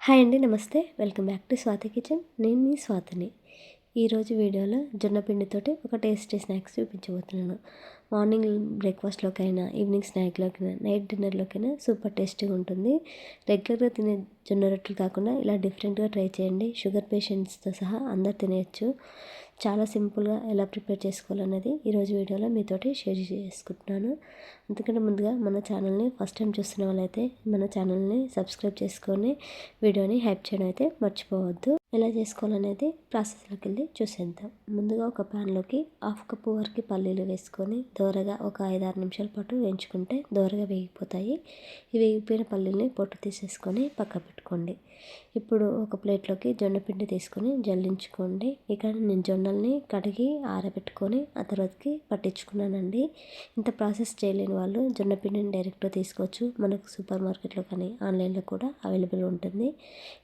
Hi అండి, నమస్తే. Welcome back to Swathi kitchen. నేను మీ స్వాతిని. ఈరోజు వీడియోలో జొన్న పిండితోటి ఒక టేస్టీ స్నాక్స్ చూపించబోతున్నాను. మార్నింగ్ బ్రేక్ఫాస్ట్లోకైనా, ఈవినింగ్ స్నాక్లోకైనా, నైట్ డిన్నర్లోకైనా సూపర్ టేస్టీగా ఉంటుంది. రెగ్యులర్గా తినే జొన్న రొట్టెలు కాకుండా ఇలా డిఫరెంట్గా ట్రై చేయండి. షుగర్ పేషెంట్స్తో సహా అందరు తినేయచ్చు. చాలా సింపుల్గా ఎలా ప్రిపేర్ చేసుకోవాలనేది ఈరోజు వీడియోలో మీతోటి షేర్ చేసుకుంటున్నాను. అందుకంటే ముందుగా మన ఛానల్ని ఫస్ట్ టైం చూస్తున్న వాళ్ళైతే మన ఛానల్ని సబ్స్క్రైబ్ చేసుకొని వీడియోని హైప్ చేయడం అయితే మర్చిపోవద్దు. ఎలా చేసుకోవాలనేది ప్రాసెస్లోకి వెళ్ళి చూసేద్దాం. ముందుగా ఒక ప్యాన్లోకి 1/2 కప్పు వరకు పల్లీలు వేసుకొని దోరగా ఒక 5-6 నిమిషాల పాటు వేయించుకుంటే దోరగా వేగిపోతాయి. ఈ వేగిపోయిన పల్లీలని పొట్టు తీసేసుకొని పక్క పెట్టుకోండి. ఇప్పుడు ఒక ప్లేట్లోకి జొన్న పిండి తీసుకొని జల్లించుకోండి. ఇక్కడ నేను జొన్నల్ని కడిగి ఆరబెట్టుకొని ఆ తర్వాతకి పట్టించుకున్నానండి. ఇంత ప్రాసెస్ చేయలేని వాళ్ళు జొన్న పిండిని డైరెక్ట్గా తీసుకోవచ్చు. మనకు సూపర్ మార్కెట్లో కానీ ఆన్లైన్లో కూడా అవైలబుల్ ఉంటుంది.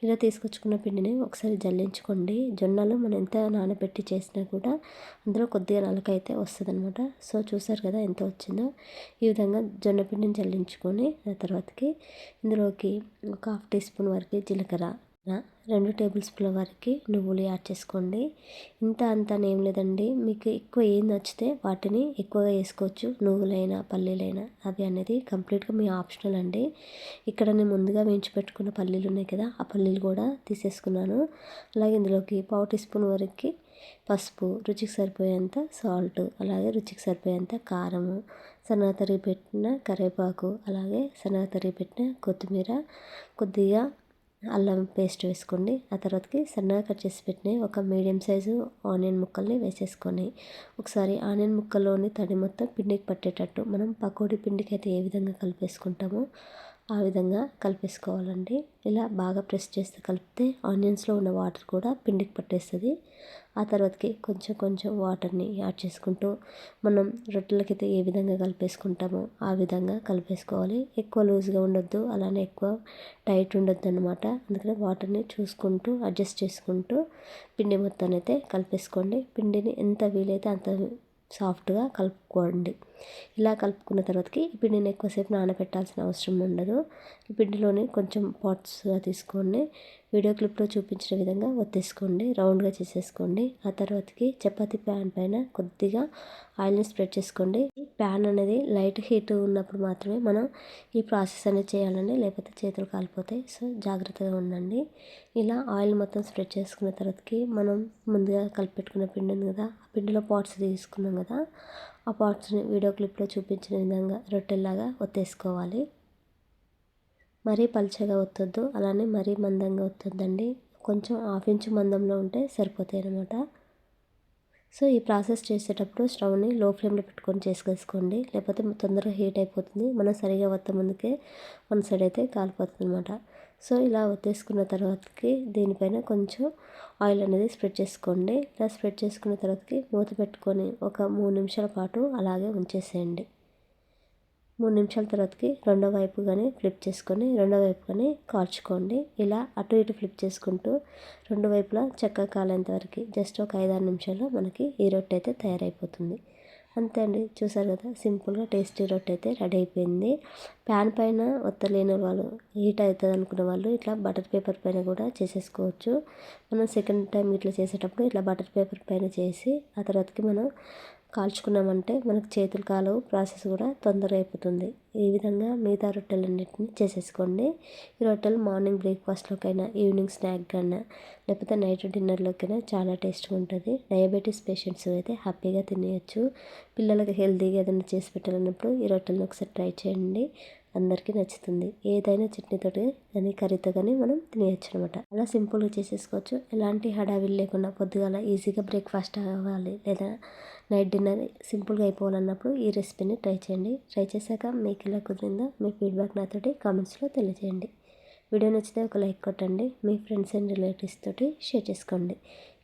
ఇలా తీసుకొచ్చుకున్న పిండిని ఒకసారి జల్లించుకోండి. జొన్నలు మనం ఎంత నానబెట్టి చేసినా కూడా అందులో కొద్దిగా నలక అయితే వస్తుందన్నమాట. సో చూసారు కదా ఎంత వచ్చిందో. ఈ విధంగా జొన్న పిండిని జల్లించుకొని ఆ తర్వాతకి ఇందులోకి ఒక 1/2 టీ స్పూన్ వరకు జీలకర్ర, 2 టేబుల్ స్పూన్ల వరకు నువ్వులు యాడ్ చేసుకోండి. అంతా ఏం లేదండి. మీకు ఎక్కువ ఏం నచ్చితే వాటిని ఎక్కువగా వేసుకోవచ్చు. నువ్వులైనా పల్లీలైనా అవి అనేది కంప్లీట్గా మీ ఆప్షనల్ అండి. ఇక్కడ నేను ముందుగా వేయించి పెట్టుకున్న పల్లీలు ఉన్నాయి కదా, ఆ పల్లీలు కూడా తీసేసుకున్నాను. అలాగే ఇందులోకి 1/4 టీ స్పూన్ వరకు పసుపు, రుచికి సరిపోయేంత సాల్ట్, అలాగే రుచికి సరిపోయేంత కారము, సన్నగా తరిగి పెట్టిన కరివేపాకు, అలాగే సన్నగా తరిగి పెట్టిన కొత్తిమీర, కొద్దిగా అల్లం పేస్ట్ వేసుకోండి. ఆ తర్వాతకి సన్నగా కట్ చేసి పెట్టిన ఒక మీడియం సైజు ఆనియన్ ముక్కల్ని వేసేసుకొని ఒకసారి ఆనియన్ ముక్కల్లోని తడి మొత్తం పిండికి పట్టేటట్టు మనం పకోడీ పిండికి అయితే ఏ విధంగా కలిపేసుకుంటామో ఆ విధంగా కలిపేసుకోవాలండి. ఇలా బాగా ప్రెస్ చేస్తే కలిపితే ఆనియన్స్లో ఉన్న వాటర్ కూడా పిండికి పట్టేస్తుంది. ఆ తర్వాతకి కొంచెం వాటర్ని యాడ్ చేసుకుంటూ మనం రొట్టెలకైతే ఏ విధంగా కలిపేసుకుంటామో ఆ విధంగా కలిపేసుకోవాలి. ఎక్కువ లూజ్గా ఉండొద్దు, అలానే ఎక్కువ టైట్ ఉండొద్దు అనమాట. అందుకని వాటర్ని చూసుకుంటూ అడ్జస్ట్ చేసుకుంటూ పిండి మొత్తాన్ని అయితే కలిపేసుకోండి. పిండిని ఎంత వీలైతే అంత సాఫ్ట్గా కలుపుకోండి. ఇలా కలుపుకున్న తర్వాతకి ఈ పిండిని ఎక్కువసేపు నానబెట్టాల్సిన అవసరం ఉండదు. ఈ పిండిలోని కొంచెం పాట్స్గా తీసుకోండి. వీడియో క్లిప్లో చూపించిన విధంగా ఒత్తేసుకోండి, రౌండ్గా చేసేసుకోండి. ఆ తర్వాతకి చపాతీ ప్యాన్ పైన కొద్దిగా ఆయిల్ని స్ప్రెడ్ చేసుకోండి. ప్యాన్ అనేది లైట్ హీట్ ఉన్నప్పుడు మాత్రమే మనం ఈ ప్రాసెస్ అనేది చేయాలండి, లేకపోతే చేతులు కాలిపోతాయి. సో జాగ్రత్తగా ఉండండి. ఇలా ఆయిల్ మొత్తం స్ప్రెడ్ చేసుకున్న తర్వాతకి మనం ముందుగా కలిపెట్టుకున్న పిండి ఉంది కదా, ఆ పిండిలో పాట్స్ తీసుకున్నాం కదా, ఆ పాట్స్ని వీడియో క్లిప్లో చూపించిన విధంగా రొట్టెల్లాగా ఒత్తేసుకోవాలి. మరీ పలుచగా ఒత్తొద్దు, అలానే మరీ మందంగా ఒత్తొద్దండి. కొంచెం 1/2 ఇంచు మందంలో ఉంటే సరిపోతాయి అన్నమాట. సో ఈ ప్రాసెస్ చేసేటప్పుడు స్టవ్ని లో ఫ్లేమ్లో పెట్టుకొని చేసేసుకోండి, లేకపోతే తొందరగా హీట్ అయిపోతుంది. మనం సరిగా ఒత్త ముందుకే వన్ సైడ్ అయితే కాలిపోతుంది అనమాట. సో ఇలా ఒత్తేసుకున్న తర్వాతకి దీనిపైన కొంచెం ఆయిల్ అనేది స్ప్రెడ్ చేసుకోండి. ఇలా స్ప్రెడ్ చేసుకున్న తర్వాతకి మూత పెట్టుకొని ఒక 3 నిమిషాల పాటు అలాగే ఉంచేసేయండి. 3 నిమిషాల తర్వాతకి రెండో వైపు కానీ ఫ్లిప్ చేసుకొని రెండో వైపు కానీ కాల్చుకోండి. ఇలా అటు ఇటు ఫ్లిప్ చేసుకుంటూ రెండు వైపులా చక్కగా కాలేంత వరకు జస్ట్ ఒక 5-6 నిమిషాల్లో మనకి ఈ రొట్టె అయితే తయారైపోతుంది. అంతే అండి, చూసారు కదా, సింపుల్గా టేస్టీ రొట్టె అయితే రెడీ అయిపోయింది. ప్యాన్ పైన ఒత్తలేని వాళ్ళు, హీట్ అవుతుంది అనుకున్న వాళ్ళు ఇట్లా బటర్ పేపర్ పైన కూడా చేసేసుకోవచ్చు. మనం సెకండ్ టైం ఇట్లా చేసేటప్పుడు ఇట్లా బటర్ పేపర్ పైన చేసి ఆ తర్వాతకి మనం కాల్చుకున్నామంటే మనకు చేతులు కాలవు, ప్రాసెస్ కూడా తొందరగా అయిపోతుంది. ఈ విధంగా మిగతా రొట్టెలన్నింటినీ చేసేసుకోండి. ఈ రొట్టెలు మార్నింగ్ బ్రేక్ఫాస్ట్లోకైనా, ఈవినింగ్ స్నాక్కైనా, లేకపోతే నైట్ డిన్నర్లోకైనా చాలా టేస్ట్గా ఉంటుంది. డయాబెటీస్ పేషెంట్స్ అయితే హ్యాపీగా తినేయచ్చు. పిల్లలకి హెల్తీగా ఏదైనా చేసి పెట్టాలన్నప్పుడు ఈ రొట్టెలను ఒకసారి ట్రై చేయండి. అందరికీ నచ్చుతుంది. ఏదైనా చట్నీతోటి కానీ కర్రీతో కానీ మనం తినేయచ్చు అనమాట. అలా సింపుల్గా చేసేసుకోవచ్చు. ఎలాంటి హడావిడి లేకుండా పొద్దుగాల ఈజీగా బ్రేక్ఫాస్ట్ అవ్వాలి లేదా నైట్ డిన్నర్ సింపుల్గా అయిపోవాలన్నప్పుడు ఈ రెసిపీని ట్రై చేయండి. ట్రై చేశాక మీకు ఎలా కుదిరిందో మీ ఫీడ్బ్యాక్ నాతోటి కామెంట్స్లో తెలియజేయండి. వీడియో నచ్చితే ఒక లైక్ కొట్టండి. మీ ఫ్రెండ్స్ అండ్ రిలేటివ్స్ తోటి షేర్ చేసుకోండి.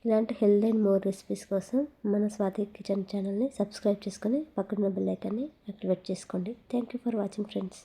ఇలాంటి హెల్త్ అండ్ మోర్ రెసిపీస్ కోసం మన స్వాతి కిచెన్ ఛానల్ని సబ్స్క్రైబ్ చేసుకొని పక్కన బెల్ ఐకాన్ని యాక్టివేట్ చేసుకోండి. Thank you for watching friends.